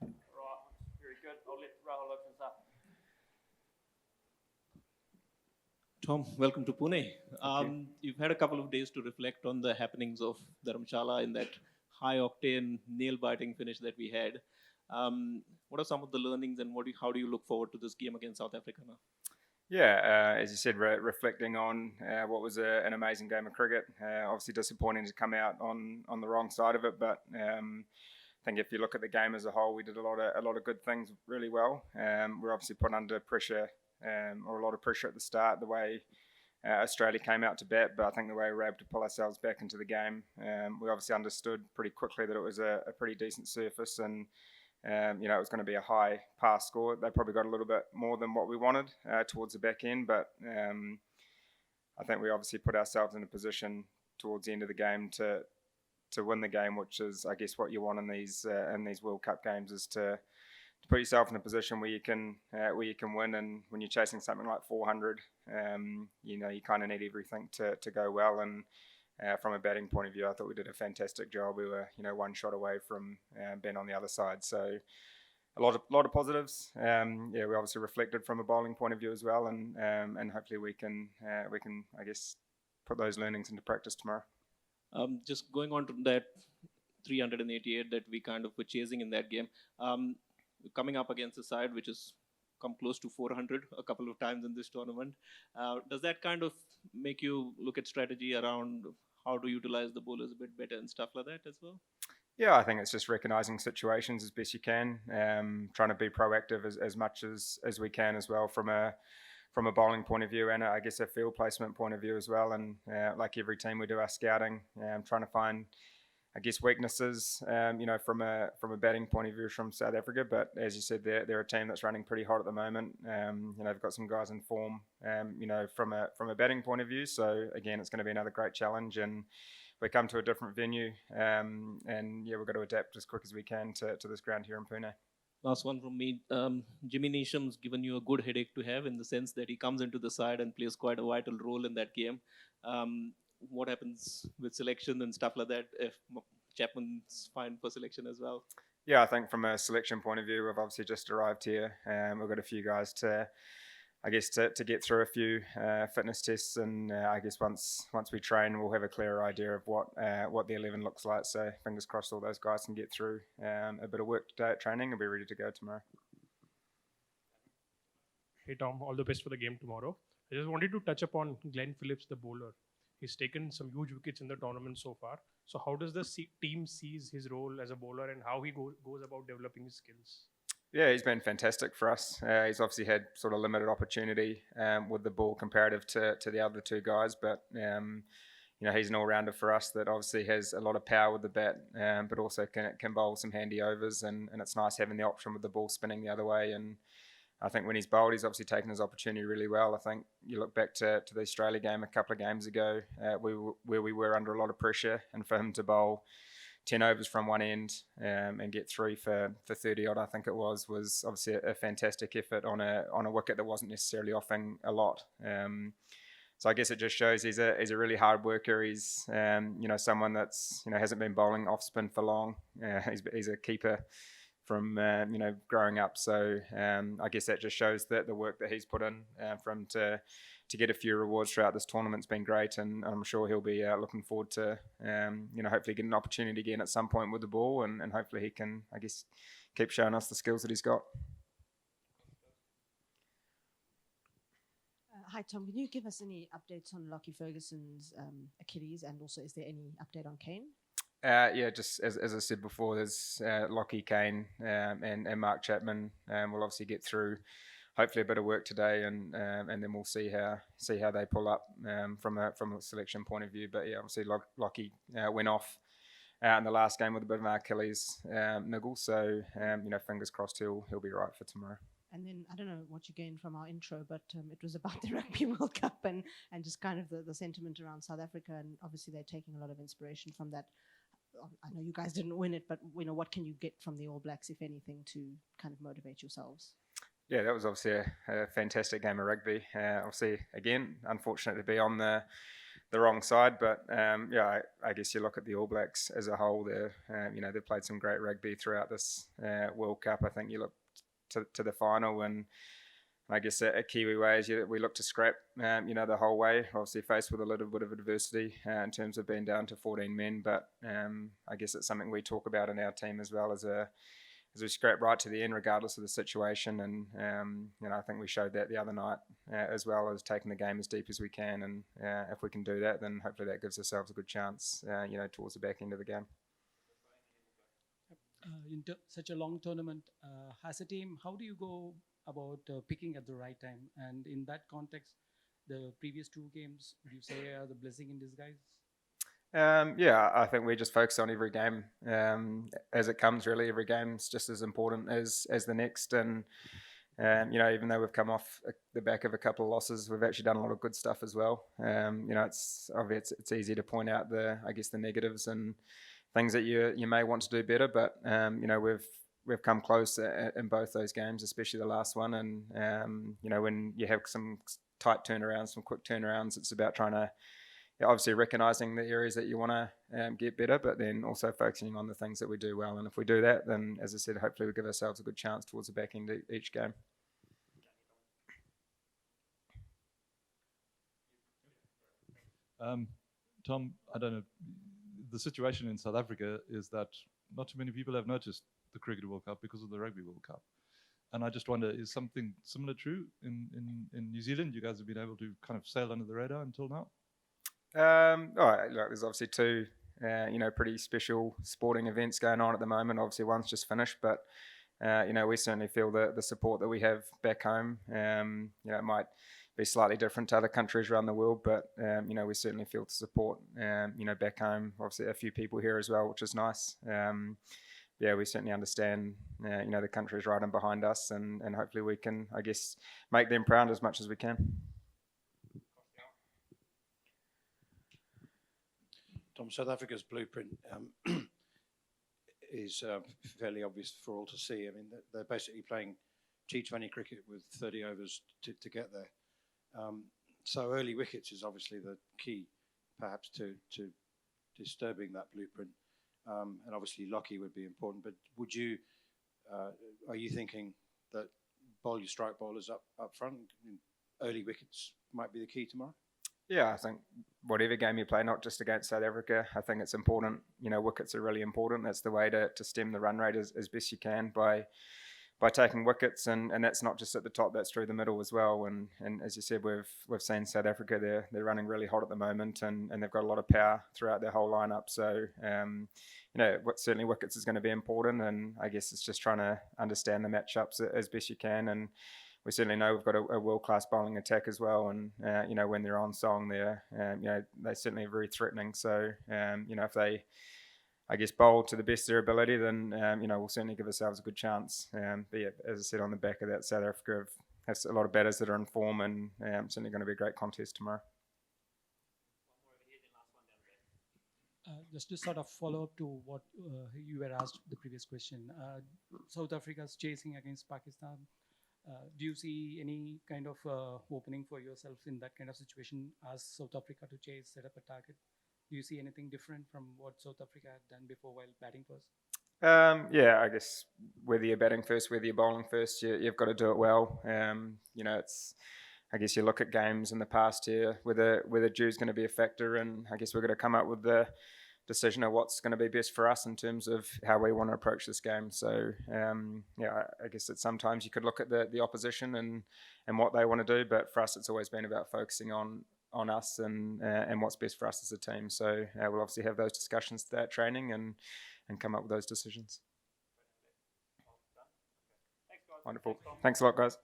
Right, very good. I'll let Rahul open us up. Tom, welcome to Pune. You've had a couple of days to reflect on the happenings of Dharamshala in that high-octane, nail-biting finish that we had. What are some of the learnings, and how do you look forward to this game against South Africa now? Yeah, as you said, reflecting on what was an amazing game of cricket. Obviously disappointing to come out on the wrong side of it, but I think if you look at the game as a whole, we did a lot of good things really well. We're obviously put under pressure, or a lot of pressure at the start, the way Australia came out to bat, but I think the way we were able to pull ourselves back into the game, we obviously understood pretty quickly that it was a pretty decent surface, and it was going to be a high pass score. They probably got a little bit more than what we wanted towards the back end, but I think we obviously put ourselves in a position towards the end of the game to win the game, which is, I guess, what you want in these World Cup games, is to put yourself in a position where you can win. And when you're chasing something like 400, you kind of need everything to go well. And from a batting point of view, I thought we did a fantastic job. We were, one shot away from being on the other side. So a lot of positives. We obviously reflected from a bowling point of view as well, and hopefully we can I guess put those learnings into practice tomorrow. Just going on to that 388 that we kind of were chasing in that game, coming up against a side which has come close to 400 a couple of times in this tournament. Does that kind of make you look at strategy around how to utilize the bowlers a bit better and stuff like that as well? Yeah, I think it's just recognising situations as best you can, trying to be proactive as much as we can as well from a bowling point of view, and I guess a field placement point of view as well. And like every team, we do our scouting, trying to find, I guess, weaknesses, from a batting point of view from South Africa. But as you said, they're a team that's running pretty hot at the moment. They've got some guys in form, from a batting point of view. So again, it's going to be another great challenge, and we come to a different venue, and we've got to adapt as quick as we can to this ground here in Pune. Last one from me. Jimmy Neesham's given you a good headache to have, in the sense that he comes into the side and plays quite a vital role in that game. What happens with selection and stuff like that if Chapman's fine for selection as well? Yeah, I think from a selection point of view, we've obviously just arrived here. We've got a few guys to get through a few fitness tests, and I guess once we train, we'll have a clearer idea of what the 11 looks like. So fingers crossed all those guys can get through a bit of work today at training and be ready to go tomorrow. Hey Tom, all the best for the game tomorrow. I just wanted to touch upon Glenn Phillips, the bowler. He's taken some huge wickets in the tournament so far. So how does the team sees his role as a bowler, and how he goes about developing his skills? Yeah, he's been fantastic for us. He's obviously had sort of limited opportunity with the ball comparative to the other two guys, but he's an all-rounder for us that obviously has a lot of power with the bat, but also can bowl some handy overs, and it's nice having the option with the ball spinning the other way. And I think when he's bowled, he's obviously taken his opportunity really well. I think you look back to the Australia game a couple of games ago, where we were under a lot of pressure, and for him to bowl 10 overs from one end and get 3 for 30 odd, I think it was obviously a fantastic effort on a wicket that wasn't necessarily offering a lot. So I guess it just shows he's a really hard worker. He's someone that's hasn't been bowling off spin for long. He's a keeper from growing up. So I guess that just shows that the work that he's put in for him to get a few rewards throughout this tournament's been great, and I'm sure he'll be looking forward to hopefully get an opportunity again at some point with the ball, and hopefully he can, I guess, keep showing us the skills that he's got. Hi Tom, can you give us any updates on Lockie Ferguson's Achilles, and also is there any update on Kane? Just as I said before, there's Lockie, Kane, and Mark Chapman. We'll obviously get through hopefully a bit of work today, and then we'll see how they pull up from a selection point of view. But yeah, obviously Lockie went off in the last game with a bit of an Achilles niggle, so fingers crossed he'll be right for tomorrow. And then, I don't know what you gained from our intro, but it was about the Rugby World Cup and just kind of the sentiment around South Africa, and obviously they're taking a lot of inspiration from that. I know you guys didn't win it, but what can you get from the All Blacks, if anything, to kind of motivate yourselves? Yeah, that was obviously a fantastic game of rugby. Obviously, again, unfortunate to be on the the wrong side. But I guess you look at the All Blacks as a whole. They've played some great rugby throughout this World Cup. I think you look to the final, and I guess at Kiwi ways, we look to scrap, the whole way. Obviously faced with a little bit of adversity in terms of being down to 14 men, but I guess it's something we talk about in our team as well as we scrap right to the end, regardless of the situation. And I think we showed that the other night, as well as taking the game as deep as we can. And if we can do that, then hopefully that gives ourselves a good chance, towards the back end of the game. Such a long tournament, as a team, how do you go about picking at the right time? And in that context, the previous 2 games, would you say are the blessing in disguise? I think we just focus on every game as it comes. Really, every game's just as important as the next. And even though we've come off the back of a couple of losses, we've actually done a lot of good stuff as well. It's obvious, it's easy to point out the negatives and things that you may want to do better, but we've come close in both those games, especially the last one. And when you have some tight turnarounds, some quick turnarounds, it's about trying to obviously recognising the areas that you want to get better, but then also focusing on the things that we do well. And if we do that, then, as I said, hopefully we give ourselves a good chance towards the back end of each game. Tom, I don't know. The situation in South Africa is that not too many people have noticed the Cricket World Cup because of the Rugby World Cup. And I just wonder, is something similar true in New Zealand? You guys have been able to kind of sail under the radar until now? There's obviously 2, pretty special sporting events going on at the moment. Obviously, one's just finished, but we certainly feel the support that we have back home. It might be slightly different to other countries around the world, but we certainly feel the support. Back home, obviously a few people here as well, which is nice. We certainly understand. The country's right in behind us, and hopefully we can, I guess, make them proud as much as we can. Tom, South Africa's blueprint is fairly obvious for all to see. I mean, they're basically playing T20 cricket with 30 overs to get there. So early wickets is obviously the key, perhaps, to disturbing that blueprint. And obviously Lockie would be important. But are you thinking that bowl your strike bowlers up front? Early wickets might be the key tomorrow? Yeah, I think whatever game you play, not just against South Africa, I think it's important. Wickets are really important. That's the way to stem the run rate as best you can by taking wickets, and that's not just at the top, that's through the middle as well. And as you said, we've seen South Africa, they're running really hot at the moment, and they've got a lot of power throughout their whole lineup. So certainly wickets is going to be important, and I guess it's just trying to understand the matchups as best you can. And we certainly know we've got a world-class bowling attack as well, and when they're on song, they're certainly very threatening. So if they, I guess, bowl to the best of their ability, then we'll certainly give ourselves a good chance. But yeah, as I said, on the back of that, South Africa has a lot of batters that are in form, and certainly going to be a great contest tomorrow. Just to sort of follow up to what you were asked the previous question, South Africa's chasing against Pakistan. Do you see any kind of opening for yourself in that kind of situation? Ask South Africa to chase, set up a target. Do you see anything different from what South Africa had done before while batting first? I guess whether you're batting first, whether you're bowling first, you've got to do it well. It's, I guess you look at games in the past here, whether dew's going to be a factor, and I guess we're going to come up with the decision of what's going to be best for us in terms of how we want to approach this game. So I guess that sometimes you could look at the opposition and what they want to do, but for us it's always been about focusing on us and what's best for us as a team. So we'll obviously have those discussions throughout training and come up with those decisions. Wonderful. Thanks a lot, guys.